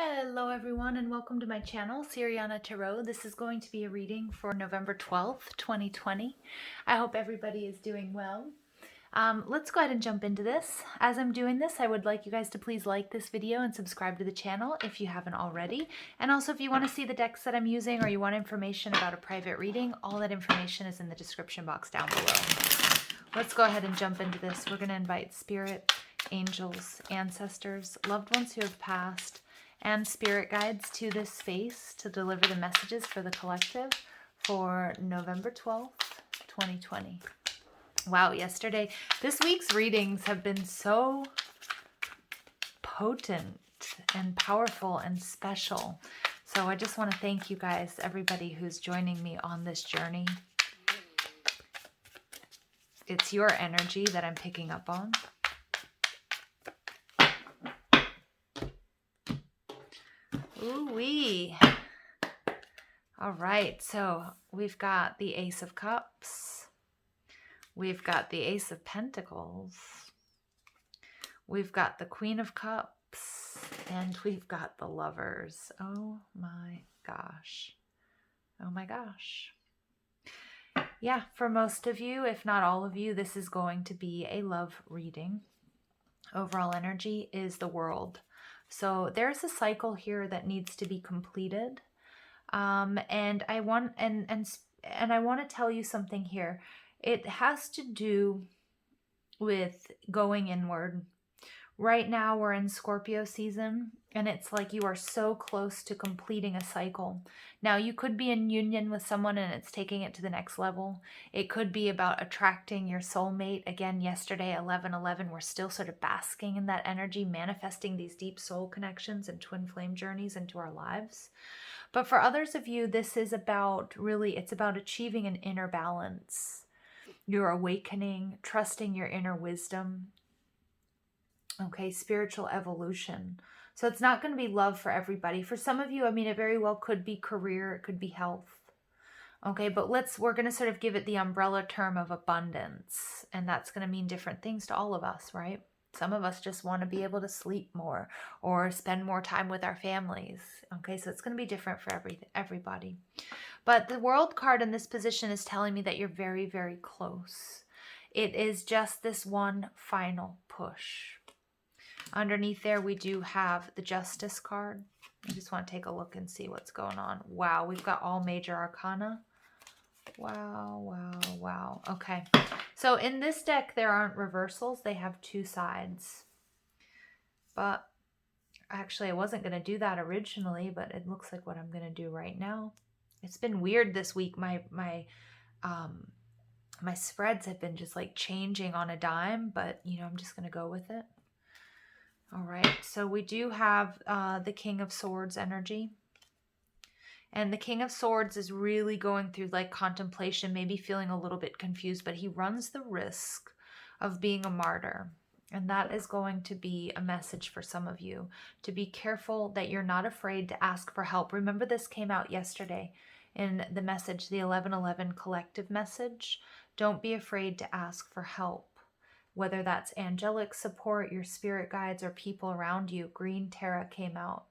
Hello everyone and welcome to my channel, Siriana Tarot. This is going to be a reading for November 12th, 2020. I hope everybody is doing well. Let's go ahead and jump into this. As I'm doing this, I would like you guys to please like this video and subscribe to the channel if you haven't already. And also if you want to see the decks that I'm using or you want information about a private reading, all that information is in the description box down below. Let's go ahead and jump into this. We're going to invite spirit, angels, ancestors, loved ones who have passed, and spirit guides to this space to deliver the messages for the collective for November 12th, 2020. Wow, this week's readings have been so potent and powerful and special. So I just want to thank you guys, everybody who's joining me on this journey. It's your energy that I'm picking up on. Ooh-wee. All right, so we've got the Ace of Cups. We've got the Ace of Pentacles. We've got the Queen of Cups. And we've got the Lovers. Oh my gosh. Oh my gosh. Yeah, for most of you, if not all of you, this is going to be a love reading. Overall energy is the World. So there's a cycle here that needs to be completed. And I want I want to tell you something here. It has to do with going inward. Right now we're in Scorpio season, and it's like you are so close to completing a cycle. Now you could be in union with someone and it's taking it to the next level. It could be about attracting your soulmate. Again, yesterday, 11/11, we're still sort of basking in that energy, manifesting these deep soul connections and twin flame journeys into our lives. But for others of you, this is about it's about achieving an inner balance. You're awakening, trusting your inner wisdom. Okay, spiritual evolution. So it's not going to be love for everybody. For some of you, I mean, it very well could be career, it could be health. Okay, but we're going to sort of give it the umbrella term of abundance. And that's going to mean different things to all of us, right? Some of us just want to be able to sleep more or spend more time with our families. Okay, so it's going to be different for everybody. But the World card in this position is telling me that you're very, very close. It is just this one final push. Underneath there, we do have the Justice card. I just want to take a look and see what's going on. Wow, we've got all major arcana. Wow, wow, wow. Okay, so in this deck, there aren't reversals. They have two sides. But actually, I wasn't going to do that originally, but it looks like what I'm going to do right now. It's been weird this week. My spreads have been just like changing on a dime, but you know, I'm just going to go with it. All right, so we do have the King of Swords energy. And the King of Swords is really going through like contemplation, maybe feeling a little bit confused, but he runs the risk of being a martyr. And that is going to be a message for some of you, to be careful that you're not afraid to ask for help. Remember, this came out yesterday in the message, the 11/11 collective message. Don't be afraid to ask for help. Whether that's angelic support, your spirit guides, or people around you. Green Terra came out,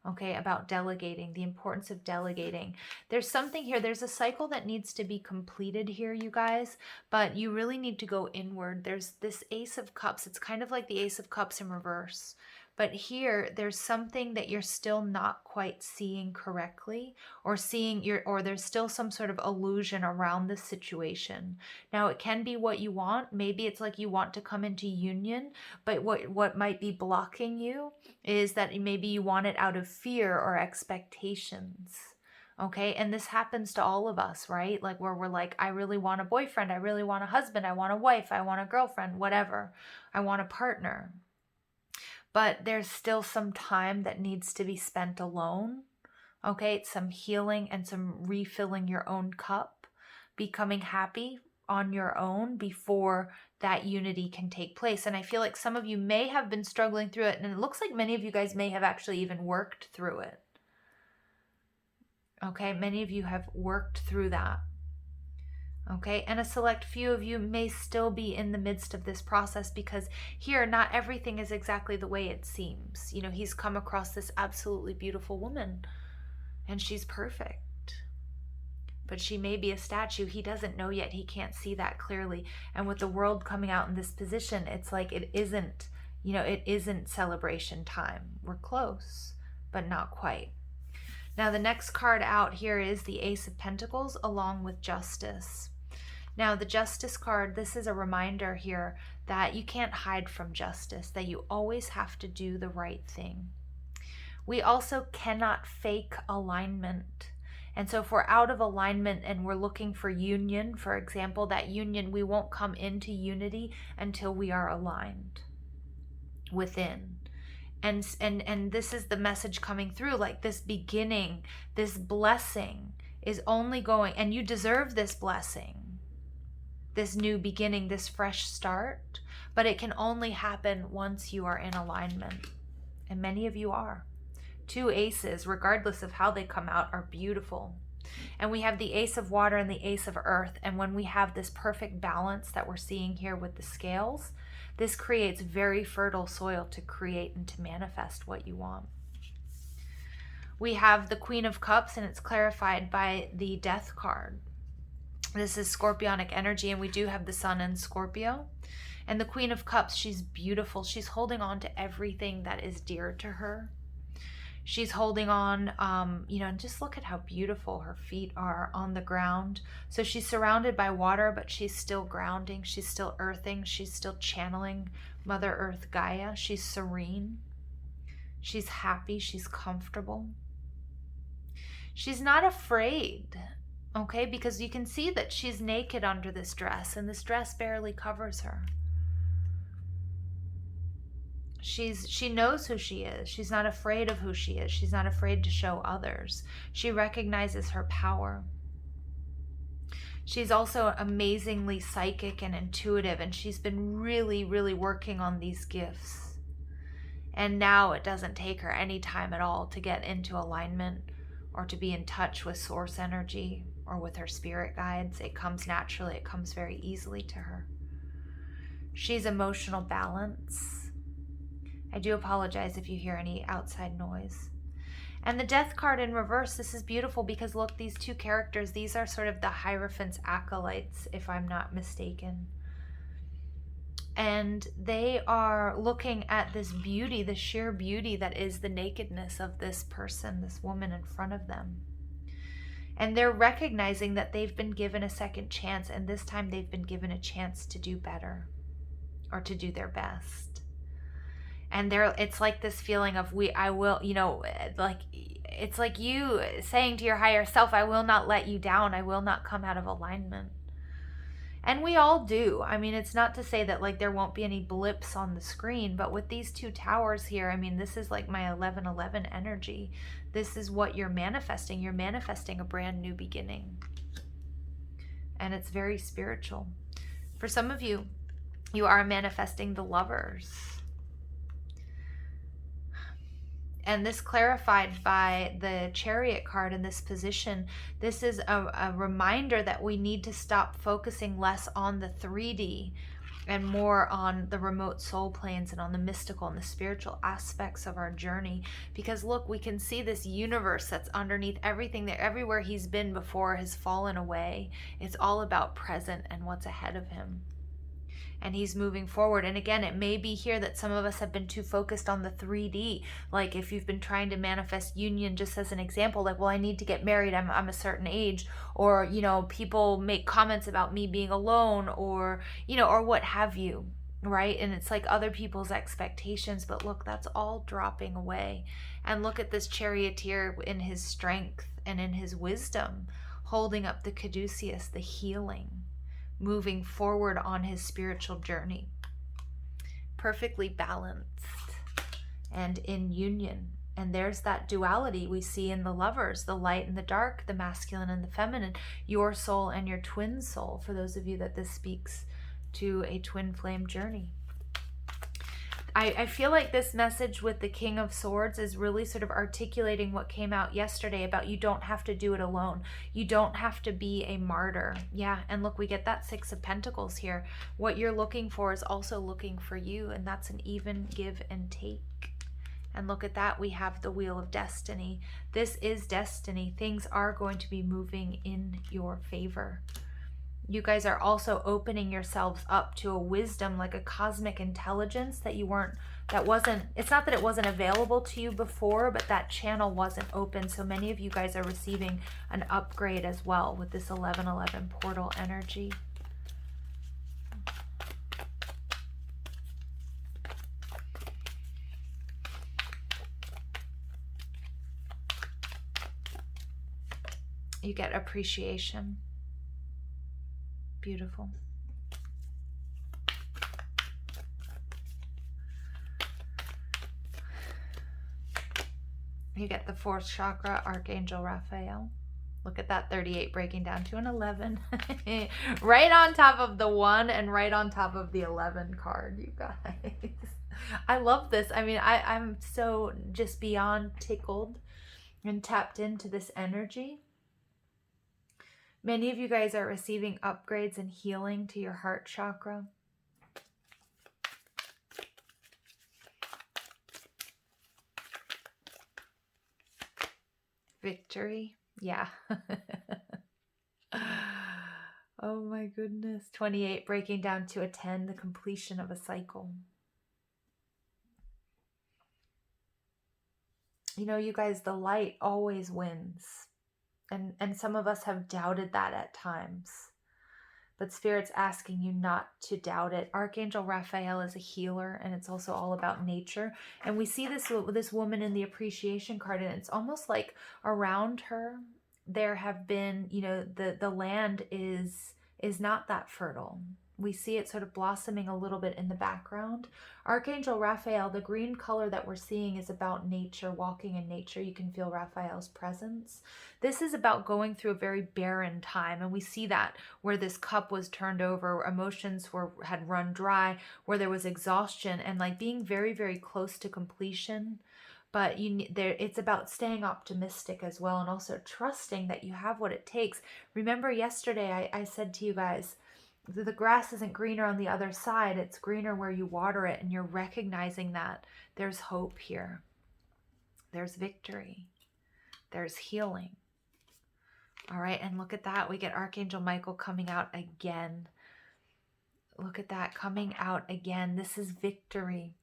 okay, about delegating, the importance of delegating. There's something here. There's a cycle that needs to be completed here, you guys, but you really need to go inward. There's this Ace of Cups. It's kind of like the Ace of Cups in reverse. But here, there's something that you're still not quite seeing correctly, or there's still some sort of illusion around this situation. Now, it can be what you want. Maybe it's like you want to come into union, but what might be blocking you is that maybe you want it out of fear or expectations. Okay, and this happens to all of us, right? Like where we're like, I really want a boyfriend, I really want a husband, I want a wife, I want a girlfriend, whatever. I want a partner. But there's still some time that needs to be spent alone. Okay, it's some healing and some refilling your own cup, becoming happy on your own before that unity can take place. And I feel like some of you may have been struggling through it, and it looks like many of you guys may have actually even worked through it. Okay, many of you have worked through that. Okay, and a select few of you may still be in the midst of this process, because here, not everything is exactly the way it seems. You know, he's come across this absolutely beautiful woman, and she's perfect. But she may be a statue. He doesn't know yet. He can't see that clearly. And with the world coming out in this position, it's like it isn't, you know, it isn't celebration time. We're close, but not quite. Now, the next card out here is the Ace of Pentacles along with Justice. Now, the Justice card, this is a reminder here that you can't hide from justice, that you always have to do the right thing. We also cannot fake alignment. And so if we're out of alignment and we're looking for union, for example, that union, we won't come into unity until we are aligned within. And this is the message coming through, like this beginning, this blessing is only going, and you deserve this blessing, this new beginning, this fresh start, but it can only happen once you are in alignment. And many of you are. Two aces, regardless of how they come out, are beautiful. And we have the Ace of Water and the Ace of Earth. And when we have this perfect balance that we're seeing here with the scales, this creates very fertile soil to create and to manifest what you want. We have the Queen of Cups, and it's clarified by the Death card. This is Scorpionic energy, and we do have the Sun in Scorpio. And the Queen of Cups, she's beautiful. She's holding on to everything that is dear to her. She's holding on, you know, and just look at how beautiful her feet are on the ground. So she's surrounded by water, but she's still grounding. She's still earthing. She's still channeling Mother Earth Gaia. She's serene. She's happy. She's comfortable. She's not afraid. Okay, because you can see that she's naked under this dress, and this dress barely covers her. She knows who she is. She's not afraid of who she is. She's not afraid to show others. She recognizes her power. She's also amazingly psychic and intuitive, and she's been really, really working on these gifts. And now it doesn't take her any time at all to get into alignment or to be in touch with source energy or with her spirit guides. It comes naturally. It comes very easily to her. She's emotional balance. I do apologize if you hear any outside noise. And the Death card in reverse, this is beautiful because look, these two characters, these are sort of the Hierophant's acolytes, if I'm not mistaken. And they are looking at this beauty, the sheer beauty that is the nakedness of this person, this woman in front of them. And they're recognizing that they've been given a second chance, and this time they've been given a chance to do better or to do their best. And it's like this feeling of I will, you know, like it's like you saying to your higher self, I will not let you down. I will not come out of alignment. And we all do. I mean, it's not to say that like there won't be any blips on the screen, but with these two towers here, I mean, this is like my 1111 energy. This is what you're manifesting. You're manifesting a brand new beginning. And it's very spiritual. For some of you, you are manifesting the Lovers. And this clarified by the Chariot card in this position, this is a reminder that we need to stop focusing less on the 3D and more on the remote soul planes and on the mystical and the spiritual aspects of our journey. Because look, we can see this universe that's underneath everything there. Everywhere he's been before has fallen away. It's all about present and what's ahead of him. And he's moving forward. And again, it may be here that some of us have been too focused on the 3D. Like if you've been trying to manifest union, just as an example, like, well, I need to get married. I'm a certain age. Or, you know, people make comments about me being alone or, you know, or what have you, right? And it's like other people's expectations. But look, that's all dropping away. And look at this charioteer in his strength and in his wisdom, holding up the caduceus, the healing, moving forward on his spiritual journey, perfectly balanced and in union. And there's that duality we see in the Lovers, the light and the dark, the masculine and the feminine, your soul and your twin soul, for those of you that this speaks to a twin flame journey. I feel like this message with the King of Swords is really sort of articulating what came out yesterday about you don't have to do it alone. You don't have to be a martyr. Yeah, and look, we get that Six of Pentacles here. What you're looking for is also looking for you, and that's an even give and take. And look at that, we have the Wheel of Destiny. This is destiny. Things are going to be moving in your favor. You guys are also opening yourselves up to a wisdom, like a cosmic intelligence that you weren't, that wasn't, it's not that it wasn't available to you before, but that channel wasn't open. So many of you guys are receiving an upgrade as well with this 1111 portal energy. You get appreciation. Beautiful. You get the 4th chakra, Archangel Raphael. Look at that 38 breaking down to an 11. Right on top of the 1 and right on top of the 11 card, you guys. I love this. I mean, I'm so just beyond tickled and tapped into this energy. Many of you guys are receiving upgrades and healing to your heart chakra. Victory. Yeah. Oh my goodness. 28 breaking down to a 10, the completion of a cycle. You know, you guys, the light always wins. And some of us have doubted that at times. But Spirit's asking you not to doubt it. Archangel Raphael is a healer, and it's also all about nature. And we see this with this woman in the appreciation card, and it's almost like around her there have been, you know, the land is not that fertile. We see it sort of blossoming a little bit in the background. Archangel Raphael, the green color that we're seeing is about nature, walking in nature. You can feel Raphael's presence. This is about going through a very barren time, and we see that where this cup was turned over, emotions had run dry, where there was exhaustion and like being very, very close to completion. But it's about staying optimistic as well, and also trusting that you have what it takes. Remember yesterday I said to you guys, the grass isn't greener on the other side, it's greener where you water it, and you're recognizing that there's hope here. There's victory. There's healing. All right, and look at that. We get Archangel Michael coming out again. Look at that, coming out again. This is victory.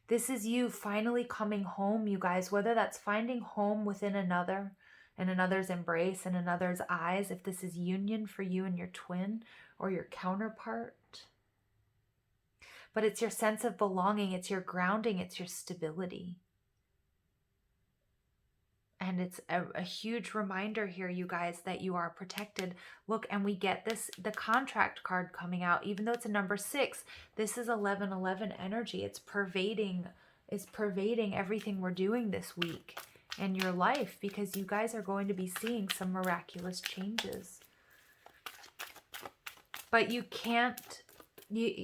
This is you finally coming home, you guys, whether that's finding home within another, and another's embrace and another's eyes, if this is union for you and your twin or your counterpart. But it's your sense of belonging, it's your grounding, it's your stability. And it's a huge reminder here, you guys, that you are protected. Look, and we get this, the contract card coming out, even though it's a number 6, this is 1111 energy. It's pervading everything we're doing this week in your life, because you guys are going to be seeing some miraculous changes. But you can't,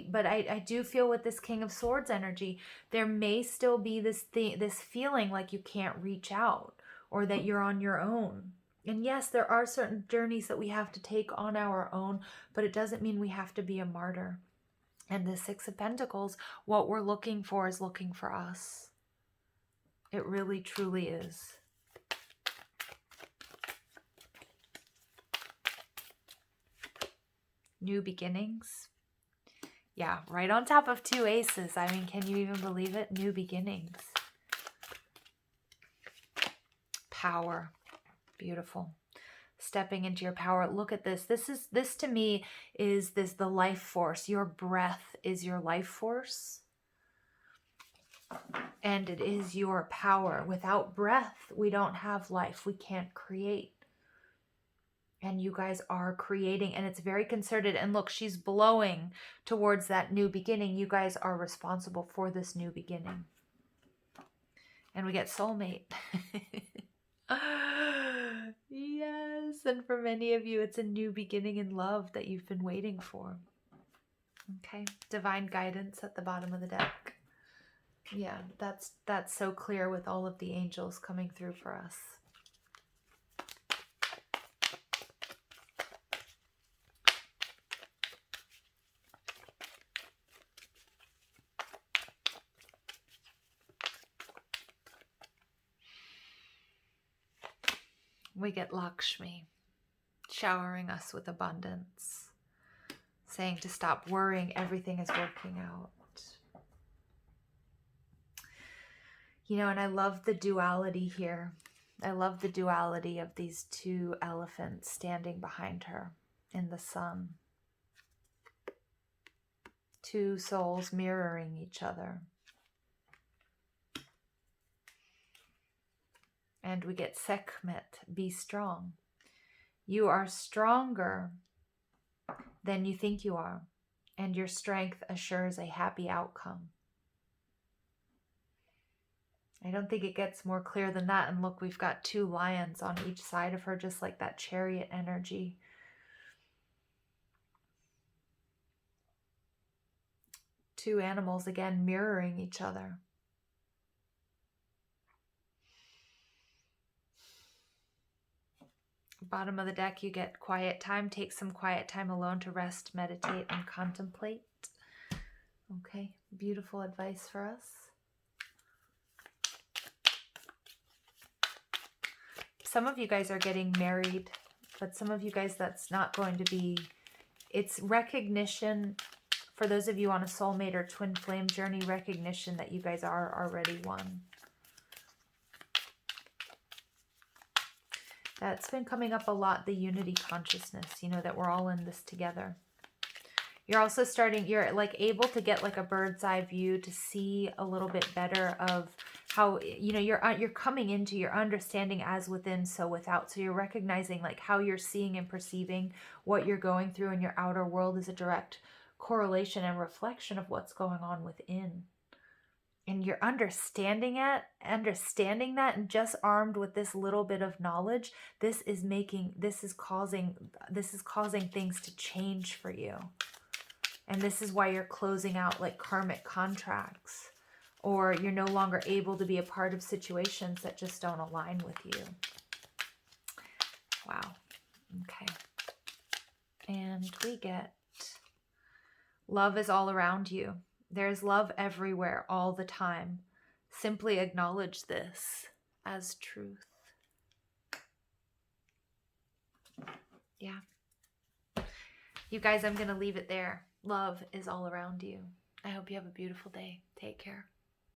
but I do feel with this King of Swords energy, there may still be this feeling like you can't reach out, or that you're on your own. And yes, there are certain journeys that we have to take on our own, but it doesn't mean we have to be a martyr. And the 6 of Pentacles, what we're looking for is looking for us. It really, truly is. New beginnings. Yeah, right on top of 2 aces. I mean, can you even believe it? New beginnings. Power. Beautiful. Stepping into your power. Look at this. This to me is the life force. Your breath is your life force. And it is your power. Without breath, we don't have life. We can't create. And you guys are creating, and it's very concerted. And look, she's blowing towards that new beginning. You guys are responsible for this new beginning. And we get soulmate. Yes, and for many of you, it's a new beginning in love that you've been waiting for. Okay, divine guidance at the bottom of the deck. Yeah, that's so clear with all of the angels coming through for us. We get Lakshmi showering us with abundance, saying to stop worrying, everything is working out. You know, and I love the duality here. I love the duality of these two elephants standing behind her in the sun. Two souls mirroring each other. And we get Sekhmet, be strong. You are stronger than you think you are, and your strength assures a happy outcome. I don't think it gets more clear than that. And look, we've got two lions on each side of her, just like that chariot energy. Two animals, again, mirroring each other. Bottom of the deck, you get quiet time. Take some quiet time alone to rest, meditate, and contemplate. Okay, beautiful advice for us. Some of you guys are getting married, but some of you guys that's not going to be. It's recognition, for those of you on a soulmate or twin flame journey, recognition that you guys are already one. That's been coming up a lot, the unity consciousness, you know, that we're all in this together. You're also starting, you're like able to get like a bird's eye view to see a little bit better of how, you know, you're coming into your understanding as within, so without. So you're recognizing like how you're seeing and perceiving what you're going through in your outer world is a direct correlation and reflection of what's going on within. And you're understanding that, and just armed with this little bit of knowledge, this is causing things to change for you. And this is why you're closing out like karmic contracts, or you're no longer able to be a part of situations that just don't align with you. Wow. Okay. And we get love is all around you. There's love everywhere all the time. Simply acknowledge this as truth. Yeah. You guys, I'm going to leave it there. Love is all around you. I hope you have a beautiful day. Take care.